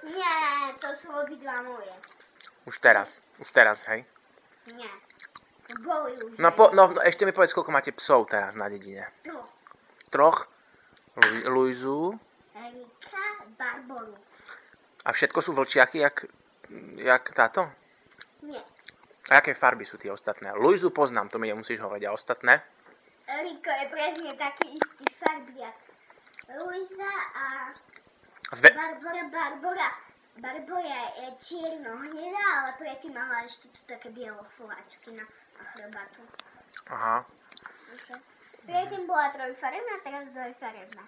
Nie, to sú obidva moje. Už teraz, hej? Nie, to boli už. No, ešte mi povedz, koľko máte psov teraz na dedine. Troch? Luizu. Erika, Barboru. A všetko sú vlčiaky, jak táto? Nie. A aké farby sú tie ostatné? Luizu poznám, to mi nemusíš hovoriť. A ostatné? Eriko je presne taký istý farb, jak Luisa a Barbora je čierno-hnedá, ale predtým mala ešte tu také bielofoláčky na chrbatu. Aha. Okay. Predtým bola trojfarebná, teraz dvojfarebná.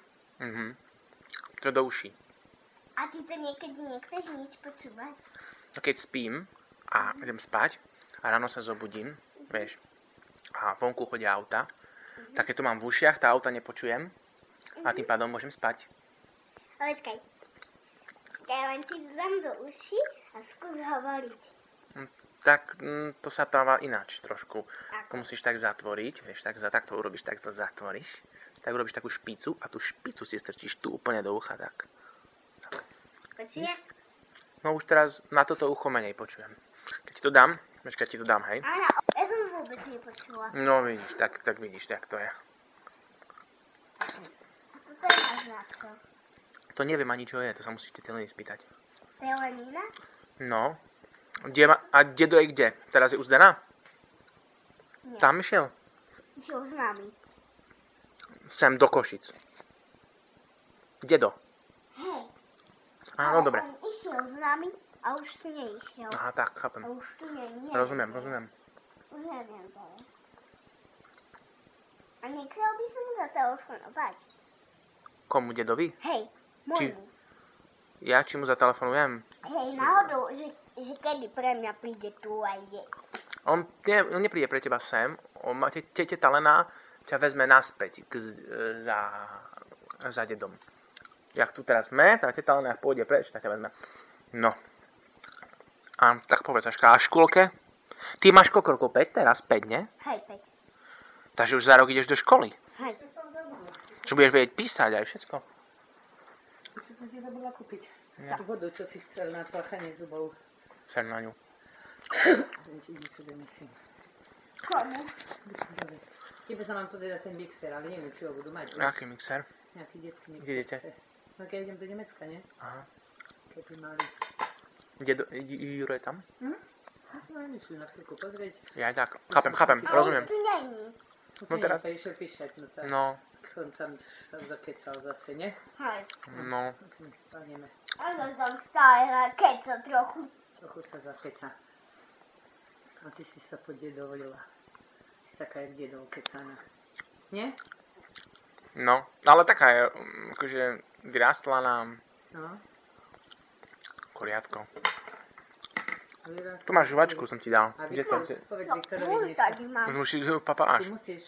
To do uší. A ty to niekedy nechceš nič počúvať? No keď spím a idem spať a ráno sa zobudím, vieš, a vonku chodia auta, tak keď to mám v ušiach, tá auta nepočujem a tým pádom môžem spať. Počkaj. Ja len ti dám do uši a skús hovoriť. Tak to sa dáva ináč trošku. To musíš tak zatvoriť, vieš, tak to urobíš, tak to zatvoríš. Tak urobíš takú špicu a tú špicu si strčíš tu úplne do ucha, tak. Počuje? No už teraz na toto ucho menej počujem. Keď ti to dám, hej? Áno, ja som vôbec nepočula. No vidíš, tak vidíš, tak to je. A toto je máš na čo? To neviem ani čo je, to sa musíte Teleny spýtať. Telenina? No. A dedo je kde? Teraz je u Zdena? Nie. Tam išiel? Išiel s nami. Sem do Košic. Dedo. Hej. Áno, dobre. On išiel s nami a už tu neišiel. Aha, tak, chápem. A už tu nie. Rozumiem. Už neviem to je. A nechcel by som mu zatelefonovať. Komu, dedovi? Hej, môjmu. Či mu zatelefonujem? Hej, náhodou, že kedy pre mňa príde tu a ide. On nepríde pre teba sem. Tete Talena ťa vezme naspäť za dedom. Jak tu teraz sme, tá teta Talena pôjde preč, tak ťa vezme. No. A tak povedz, Aška, a škôlke? Ty máš koľko rokov? 5 teraz? 5, nie? Hej, 5. Takže už za rok ideš do školy. Hej. Čo budeš vedieť písať aj všetko? Čo som si zabudla kúpiť? Tú vodu, čo si chcel na pláchanie zubov. Ser na ňu. Ti niečo donesím. Komu? Tebe sa mám to dať ten mixer, ale neviem, či ho budú mať. Aký mixer? Nejaký detský mixer. Kde idete? No keď idem do Nemecka, nie? Aha. Keby mali. Juro je tam? Ja som aj myslel na chvíľku pozrieť. Ja tak. Chápem, rozumiem. A už tu není. No teraz. Sa išiel píšať, no tak. No. Som tam sa zakecal zase, nie? Hej. No. Spanieme. Ale som stále keco trochu. Trochu sa zakeca. A ty si sa po dedovolila. Si taká jak dedov kecaná. Nie? No. Ale taká je, akože vyrástla nám No. kuriatko. Tu máš žuvačku, som ti dal. A Kde to je? povedz No, Viktorovi, už tady mám. Musíš ju papáš. ty musíš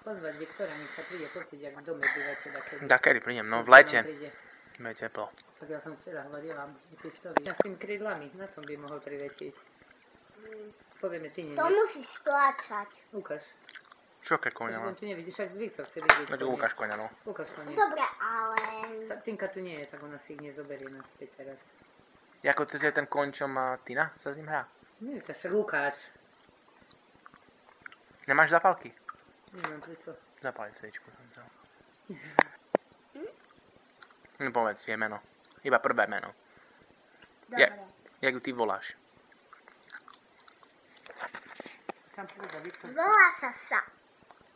pozvať Viktora, nech sa príde pozrieť, jak v dome bývate takedy. Dakedy prídem, no v lete. Príde. Je teplo. Tak ja som včera hovorila Viktovi. Ja s tým krydlami, na tom by mohol priletieť. Povieme, ty nie. To musíš stlačať. Ukáž. Čo ke koňa má? Už tu nevidíš, ak Viktor chce vidieť. Veď ukáž koňa, no. Ukáž konie. Dobre, ale... Tinka tu nie je, tak ona si ich nezoberie naspäť teraz. Jako to je ten koň, čo má Tina? Sa s ním hrá? Nie, to sa Lukáš. Nemáš zapálky? Neviem prečo. Zapáliť sviečku som chcel. No povedz, je meno. Iba prvé meno. Dobre. Jak ju ty voláš? Tam príde Viktor. Volá sa Sa.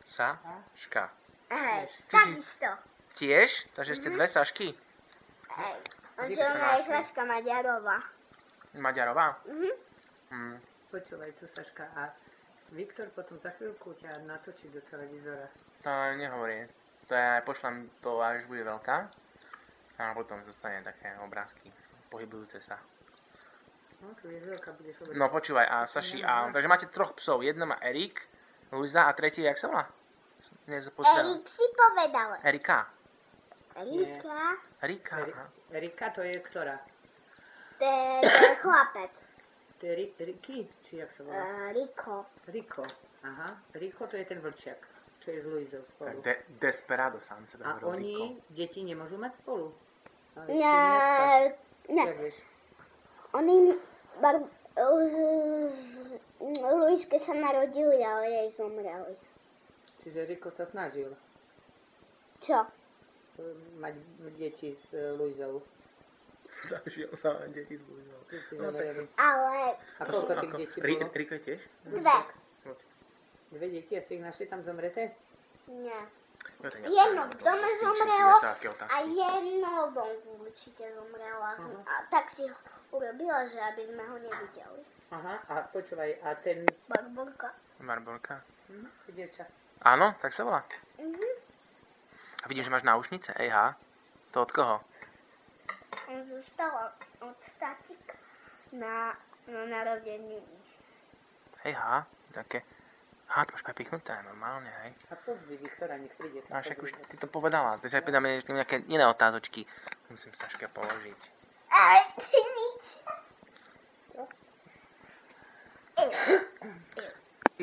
Sa? Ška. Hej, takisto. Tiež? Takže ste dve Sašky? Hej. Kde Lenže sa ona je našli? Saška Maďarová. Maďarová? Mhm. Počúvaj tu, Saška. A Viktor potom za chvíľku ťa natočí do televízora. To nehovorí. To ja pošlem to, až bude veľká. A potom zostane také obrázky pohybujúce sa. No, tu je veľká, budeš hovoriť. No počúvaj, a Saši, takže máte troch psov. Jedna má Erik, Luisa a tretí, jak sa volá? Erik si povedal. Erika. Erika? Erika, aha. Erika to je ktorá? To je chlapec. To je Riky? Či jak sa volá? Riko. Riko. Aha. Riko to je ten vlčiak, čo je s Luizou spolu. Desperado sám sa A hovorí. oni, deti, nemôžu mať spolu? Ale ešte Ne, Ne. Jak vieš? Oni... Luiske sa narodili, ale jej zomreli. Čiže Riko sa snažil Čo? mať deti s Luizou. Snažil sa len deti z Luizou. Ty si zomreli. Ale... A koľko tých detí bolo? Riko je tiež? Dve. Dve deti a ste ich našli tam zomreté? Nie. Jo, to nie- Jedno v dome zomrelo to aké otázky. a jedno vonku určite zomrelo. A tak si ho urobila, že aby sme ho nevideli. Aha, a počúvaj, a ten... Barborka. Barborka. Dievča. Áno, tak sa volá. Mhm. A vidím, že máš náušnice. Ejha. To od koho? On zostal od statika na narodeniny. Ejha. Také. Aha, to máš prepichnuté, normálne, hej. A pozvi Viktora, nech príde sa A však už pozrieť. ty to povedala. Takže sa pýtame ešte nejaké iné otázočky. Musím Saške položiť. Ale ty nič.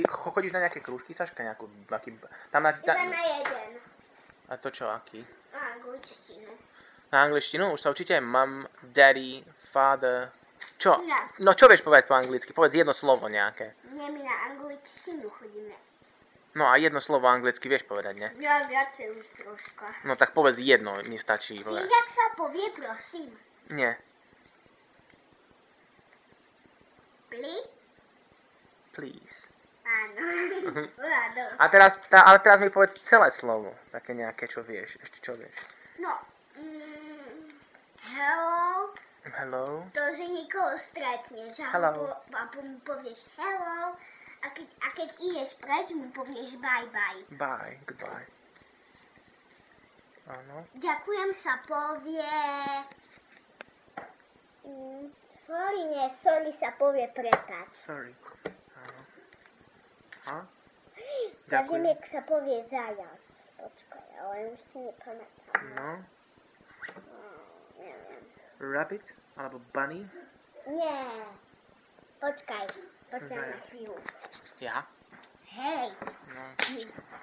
Chodíš na nejaké krúžky, Saška? Tam na... Iba na jeden. A to čo, aký? Na angličtinu. Na angličtinu? Už sa učíte? Mom, daddy, father... Čo? No. No čo vieš povedať po anglicky? Povedz jedno slovo nejaké. Nie, my na angličtinu chodíme. No a jedno slovo anglicky vieš povedať, ne? Ja viacej už troška. No tak povedz jedno, mi stačí. Víš, jak sa povie, prosím? Nie. Please. Áno. Áno. Ale teraz mi povedz celé slovo. Také nejaké, čo vieš. Ešte čo vieš? No. Hello. Hello. To, že nikoho stretneš a Hello. mu povieš hello. A keď ideš preč, mu povieš bye bye. Bye. Goodbye. Áno. Ďakujem sa povie... sorry sa povie prepáč. Sorry. Áno. A? Ja viem, Ďakujem. jak sa povie zajac. Počkaj, ale už si nepamätám. No. Neviem. Rabbit? Alebo bunny? Nie. Počkaj na Zajac. chvíľu. Ja? Hej. No.